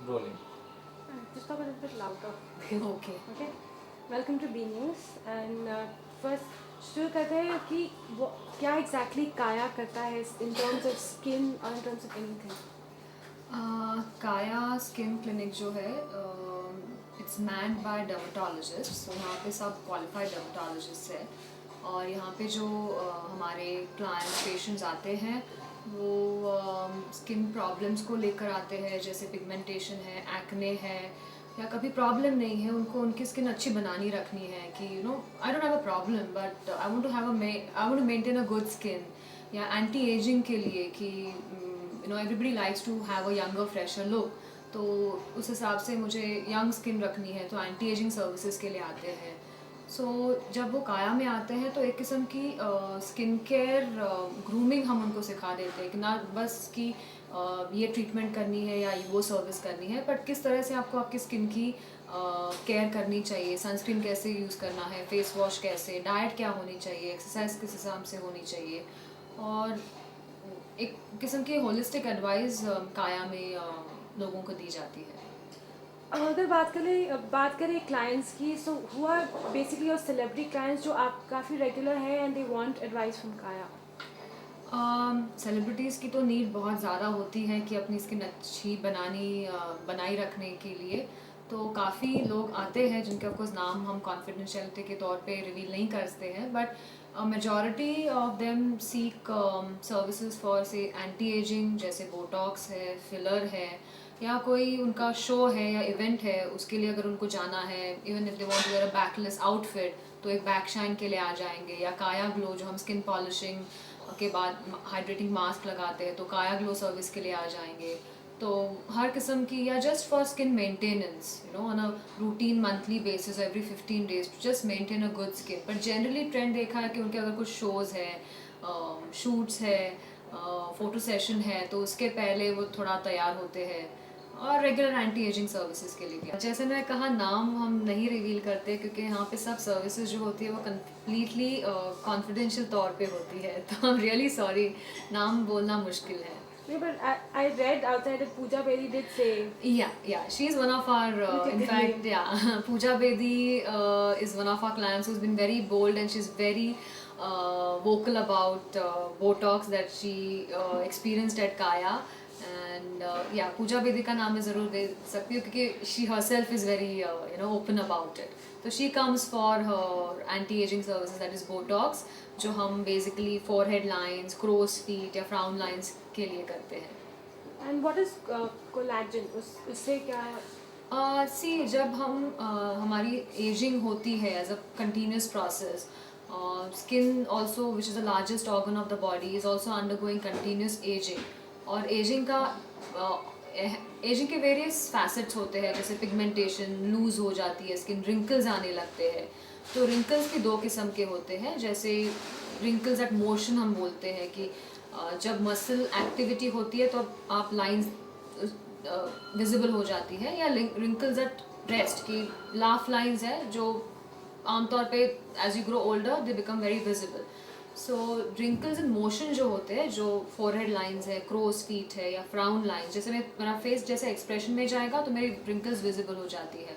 Rolling. Just talk a little bit louder. Okay. Okay. Welcome to B News and first शुरू करते हैं कि वो क्या exactly काया करता है in terms of skin or in terms of anything. काया स्किन क्लिनिक जो है इट्स मैन्ड बाय डर्मेटोलॉजिस्ट, सो यहाँ पे सब क्वालिफाइड डर्मेटोलॉजिस्ट है। और यहाँ पे जो हमारे क्लाइंट्स पेशेंट्स आते हैं वो स्किन प्रॉब्लम्स को लेकर आते हैं, जैसे पिगमेंटेशन है, एक्ने है, या कभी प्रॉब्लम नहीं है, उनको उनकी स्किन अच्छी बनानी रखनी है कि I don't have a problem but I want to maintain a good skin, या एंटी एजिंग के लिए कि everybody likes to have a younger fresher look, तो उस हिसाब से मुझे यंग स्किन रखनी है, तो एंटी एजिंग सर्विसेज के लिए आते हैं। जब वो काया में आते हैं तो एक किस्म की स्किन केयर ग्रूमिंग हम उनको सिखा देते हैं कि ना बस कि ये ट्रीटमेंट करनी है या वो सर्विस करनी है, बट किस तरह से आपको आपकी स्किन की केयर करनी चाहिए, सनस्क्रीन कैसे यूज़ करना है, फेस वॉश कैसे, डाइट क्या होनी चाहिए, एक्सरसाइज किस हिसाब से होनी चाहिए, और एक किस्म की होलिस्टिक एडवाइस काया में लोगों को दी जाती है। अगर बात करें क्लाइंट्स की, so who are basically your celebrity clients जो आप काफ़ी रेगुलर है and they want advice from Kaya? Celebrities की तो नीड बहुत ज़्यादा होती है कि अपनी स्किन अच्छी बनाई रखने के लिए, तो काफ़ी लोग आते हैं जिनके ऑफकोर्स नाम हम कॉन्फिडेंशियलिटी के तौर पे रिवील नहीं करते हैं, but majority of them seek services for से एंटी एजिंग, जैसे बोटॉक्स है, फिलर है, या कोई उनका शो है या इवेंट है उसके लिए अगर उनको जाना है, even if they want to wear a backless outfit तो एक बैक शाइन के लिए आ जाएंगे, या काया ग्लो जो हम स्किन पॉलिशिंग के बाद हाइड्रेटिंग मास्क लगाते हैं तो काया ग्लो सर्विस के लिए आ जाएंगे। तो हर किस्म की, या just for skin maintenance on a routine monthly basis every 15 days to just maintain a good skin, but generally trend देखा है कि उनके अगर कुछ शोज़ है, शूट्स है, फोटो सेशन है, तो उसके पहले वो थोड़ा तैयार होते हैं, और रेगुलर एंटी एजिंग सर्विसेज के लिए भी। जैसे मैं कहा, नाम हम नहीं रिवील करते क्योंकि यहाँ पे सब सर्विसेज जो होती है वो कम्प्लीटली कॉन्फिडेंशियल तौर पे होती है, तो आई एम रियली सॉरी, नाम बोलना मुश्किल है। No, but I read outside that Pooja Bedi did say. Yeah, she's one of our, in fact, yeah, Pooja Bedi is one of our clients who's been very bold, and she's very vocal about Botox that she experienced at Kaya. And yeah, Pooja Bedi का नाम मैं ज़रूर दे सकती हूँ क्योंकि she herself is very open about it. So she comes for her anti-aging services, that is Botox, जो हम basically forehead lines, crow's feet या frown lines के लिए करते हैं। And what is collagen? उससे क्या? सी जब हमारी एजिंग होती है as a continuous process, skin also which is the largest organ of the body is also undergoing continuous ageing, और एजिंग के वेरियस फैसेट्स होते हैं, जैसे पिगमेंटेशन, लूज हो जाती है स्किन, रिंकल्स आने लगते हैं। तो रिंकल्स भी दो किस्म के होते हैं, जैसे रिंकल्स एट मोशन हम बोलते हैं कि जब मसल एक्टिविटी होती है तो आप लाइंस विजिबल हो जाती है, या रिंकल्स एट रेस्ट की लाफ लाइंस है जो आमतौर पे as you grow older they become very visible. So wrinkles in motion जो होते हैं, जो फोरहेड लाइंस है, क्रोज फीट है, या फ्राउन लाइंस, जैसे मेरा फेस जैसे एक्सप्रेशन में जाएगा तो मेरी रिंकल्स विजिबल हो जाती है,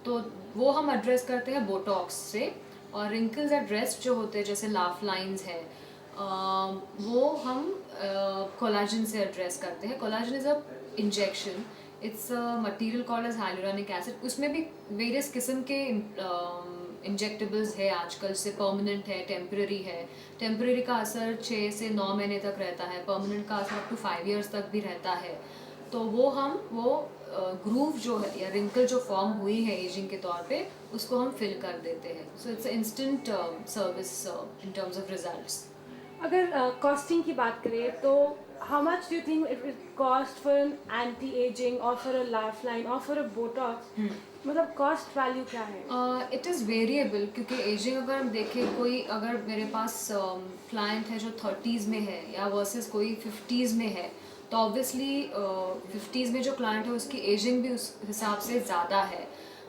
तो वो हम एड्रेस करते हैं बोटॉक्स से। और रिंकल्स एट रेस्ट जो होते हैं, जैसे लाफ लाइंस है, वो हम कोलाजन से एड्रेस करते हैं। Collagen is a injection, it's a material called as hyaluronic acid. उसमें भी वेरियस किस्म के इंजेक्टेबल्स है आजकल, जैसे परमानेंट है, टेम्पररी है। टेम्पररी का असर 6 से 9 महीने तक रहता है, परमानेंट का असर अप टू 5 years तक भी रहता है। तो वो ग्रूव जो है या रिंकल जो फॉर्म हुई है एजिंग के तौर पे, उसको हम फिल कर देते हैं। So it's instant service in terms of results. अगर कॉस्टिंग की बात करें तो how much do you think it will cost for an anti-aging or for a lifeline or for a botox? मतलब कॉस्ट वैल्यू क्या है? इट इज़ वेरिएबल, क्योंकि ageing अगर हम देखें, कोई अगर मेरे पास क्लाइंट है जो 30s में है या वर्सेस कोई 50s में है, तो ऑब्वियसली 50s में जो क्लाइंट है उसकी एजिंग भी उस हिसाब से ज़्यादा है,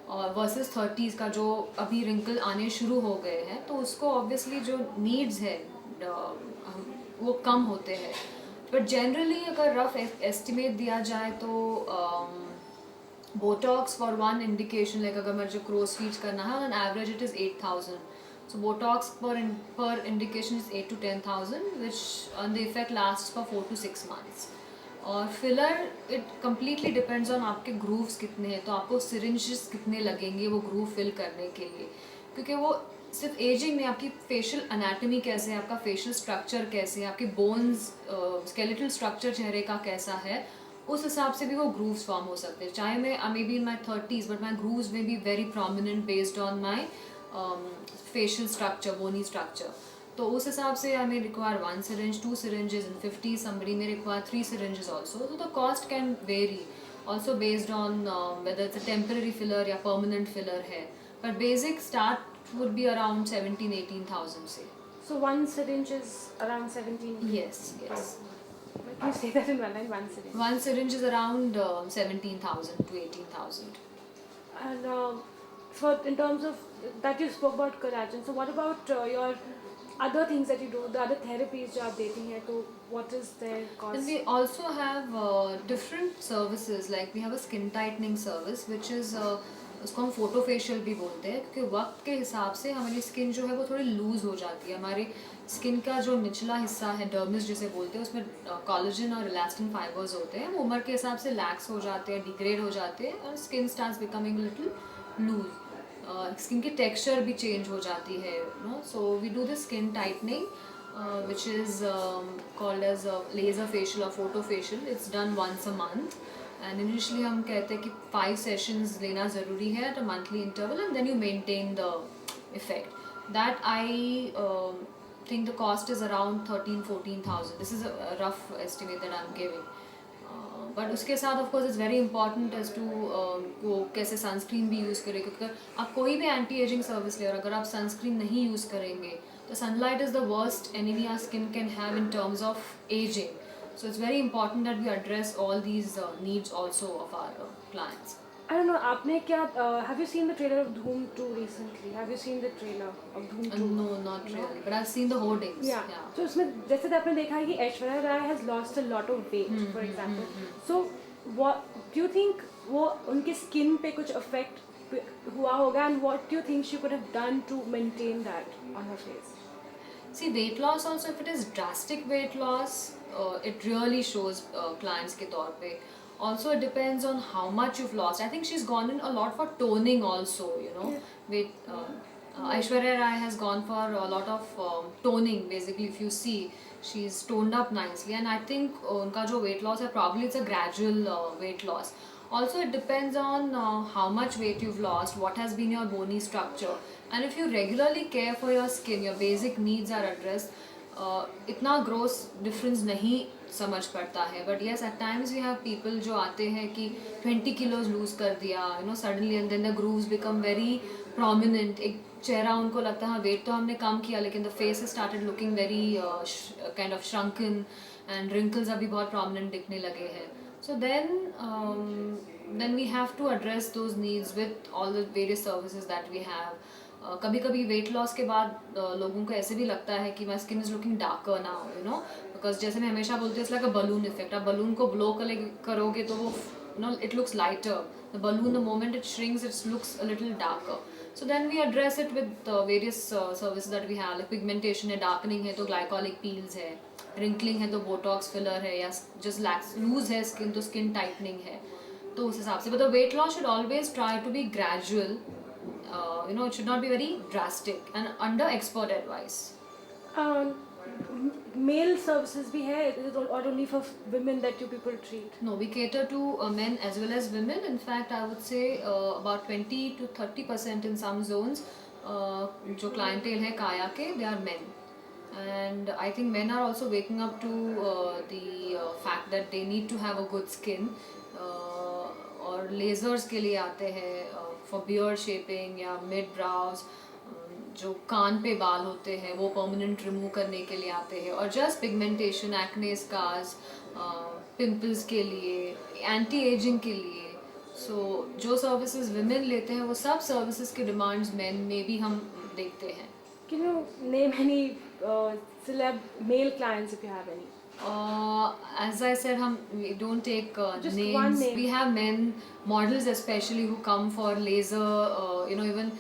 और वर्सेस 30s का जो अभी रिंकल आने शुरू हो गए हैं तो उसको ऑब्वियसली जो नीड्स है वो कम होते हैं। बट जनरली अगर रफ एस्टिमेट दिया जाए तो Botox for one indication, like अगर मुझे क्रोस फीट करना है, on average it is 8,000. So Botox per indication is 8 to 10,000, which on the effect lasts for 4 to 6 months. और filler it completely depends on आपके grooves कितने हैं, तो आपको सिरिंजेस कितने लगेंगे वो ग्रूव फिल करने के लिए, क्योंकि वो सिर्फ एजिंग में आपकी फेशियल अनाटमी कैसे है, आपका फेशियल स्ट्रक्चर कैसे है, आपके बोन्स स्केलेटल स्ट्रक्चर चेहरे का कैसा है, उस हिसाब से भी वो ग्रूव्स फॉर्म हो सकते हैं. चाहे मैं may be in my 30s but my grooves में be very prominent based on my facial structure, bony structure. तो उस हिसाब से I may require 1 syringe, 2 syringes in 50, somebody may require 3 syringes also. So the cost can vary also based on whether it's a temporary filler या permanent filler है. But basic start would be around 17,000-18,000 say. So one syringe is around 17. Yes. Can you say that in one line? One syringe. One syringe is around 17,000 to 18,000. And so in terms of that you spoke about collagen. So what about your other things that you do, the other therapies जो आप देती हैं, तो what is their cost? And we also have different services, like we have a skin tightening service which is उसको हम photo facial भी बोलते हैं, क्योंकि वक्त के हिसाब से हमारी स्किन जो है वो थोड़ी लूज़ हो जाती है. हमारी स्किन का जो निचला हिस्सा है, डर्मिस जिसे बोलते हैं, उसमें कोलेजन और इलास्टिन फाइबर्स होते हैं, वो उम्र के हिसाब से लैक्स हो जाते हैं, डिग्रेड हो जाते हैं और skin starts becoming little loose. Skin की टेक्सचर भी चेंज हो जाती है, no. So we do the skin tightening which is called as a laser facial or photo facial. It's done once a month, and initially हम कहते हैं कि 5 sessions लेना ज़रूरी है at a monthly interval, and then you maintain the effect. That I think the cost is around 13-14,000. This is a rough estimate that I'm giving. But उसके साथ of course it's very important as to वो कैसे sunscreen भी use करें, क्योंकि आप कोई भी एंटी एजिंग सर्विस ले और अगर आप सनस्क्रीन नहीं यूज़ करेंगे तो sunlight is the worst enemy our skin can have in terms of ageing. So it's very important that we address all these needs also of our clients. I don't know, आपने क्या have you seen the trailer of Dhoom 2 recently? Have you seen the trailer of Dhoom 2? No, not really, but I've seen the hoardings. Yeah. So उसमें जैसे कि आपने देखा है कि Aishwarya Rai has lost a lot of weight, for example. So what do you think वो उनके skin पे कुछ effect हुआ होगा, and what do you think she could have done to maintain that on her face? See, weight loss also, if it is drastic weight loss, it really shows clients के तौर पे. Also, it depends on how much you've lost. I think she's gone in a lot for toning also, you know. Aishwarya Rai has gone for a lot of toning. Basically, if you see, she's toned up nicely, and I think उनका जो weight loss है, probably it's a gradual weight loss. Also, it depends on how much weight you've lost, what has been your bony structure, and if you regularly care for your skin, your basic needs are addressed. इतना gross difference नहीं समझ पड़ता है, but yes at times we have people जो आते हैं कि 20 kilos lose कर दिया, you know, suddenly, and then the grooves become very prominent. एक चेहरा उनको लगता है हाँ वेट तो हमने कम किया, लेकिन the face started looking very kind of shrunken, and wrinkles अभी बहुत प्रोमिनेंट दिखने लगे हैं. So then we have to address those needs with all the various services that we have. कभी कभी वेट लॉस के बाद लोगों को ऐसे भी लगता है कि my skin is looking darker now, you know, because जैसे मैं हमेशा बोलती हूँ it's like a balloon effect. आप बलून को ब्लो करोगे तो वो, you know, it looks lighter. The balloon the moment it shrinks it looks a little darker. So then we address it with various services that we have. Like pigmentation है, darkening है तो glycolic peels है, wrinkling है तो Botox filler है, या just lax loose है skin तो स्किन टाइटनिंग है. तो उस हिसाब से, but the weight loss should always try to be gradual. You know, it should not be very drastic and under expert advice. Male services भी है, is it or only for women that you people treat? No, we cater to men as well as women. In fact, I would say about 20 to 30% in some zones. जो clientele है काया के, they are men. And I think men are also waking up to the fact that they need to have a good skin. और lasers के लिए आते हैं for beard shaping या mid brows. जो कान पे बाल होते हैं वो परमानेंट रिमूव करने के लिए आते हैं, और just pigmentation, acne scars, pimples के लिए, एंटी एजिंग के लिए. सो जो सर्विसेज विमेन लेते हैं वो सब सर्विसेज के डिमांड्स मेन में भी हम देखते हैं. Can you name any celeb male clients if you have any? As I said, we don't take Just names. one name. We have men models especially who come for laser, even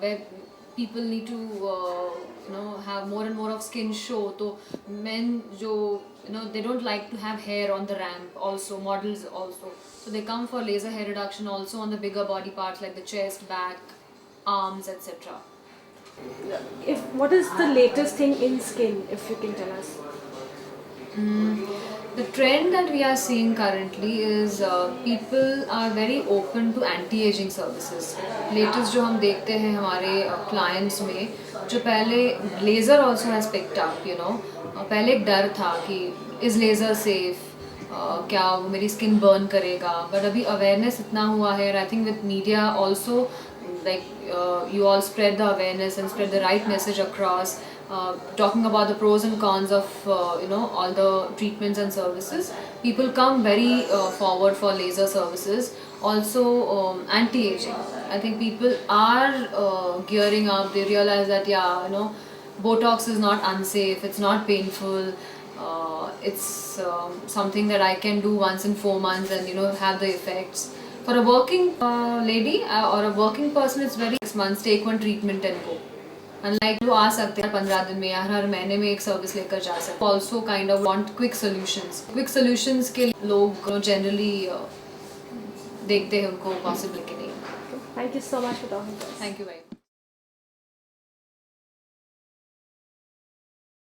where people need to have more and more of skin show. So men jo they don't like to have hair on the ramp. Also models also, so they come for laser hair reduction also on the bigger body parts like the chest, back, arms, etc. What is the latest thing in skin, if you can tell us? The trend that we are seeing currently is people are very open to anti-aging services. Latest जो हम देखते हैं हमारे clients में, जो पहले laser also has picked up, पहले एक डर था कि is laser safe, क्या वो मेरी स्किन बर्न करेगा, बट अभी अवेयरनेस इतना हुआ है, I think with media also like you all spread the awareness and spread the right message across, talking about the pros and cons of all the treatments and services. People come very forward for laser services. Also anti-aging, I think people are gearing up. They realize that Botox is not unsafe, it's not painful, it's something that I can do once in 4 months and have the effects. For a working lady or a working person, it's very 6 months, take one treatment and go. Unlike जो आ सकते हैं 15 दिन में या हर महीने में एक service लेकर जा सकते हैं. Also kind of want quick solutions. Quick solutions के लिए लोग generally देखते हैं उनको possible कि नहीं. Thank you so much for talking to us. Thank you very much.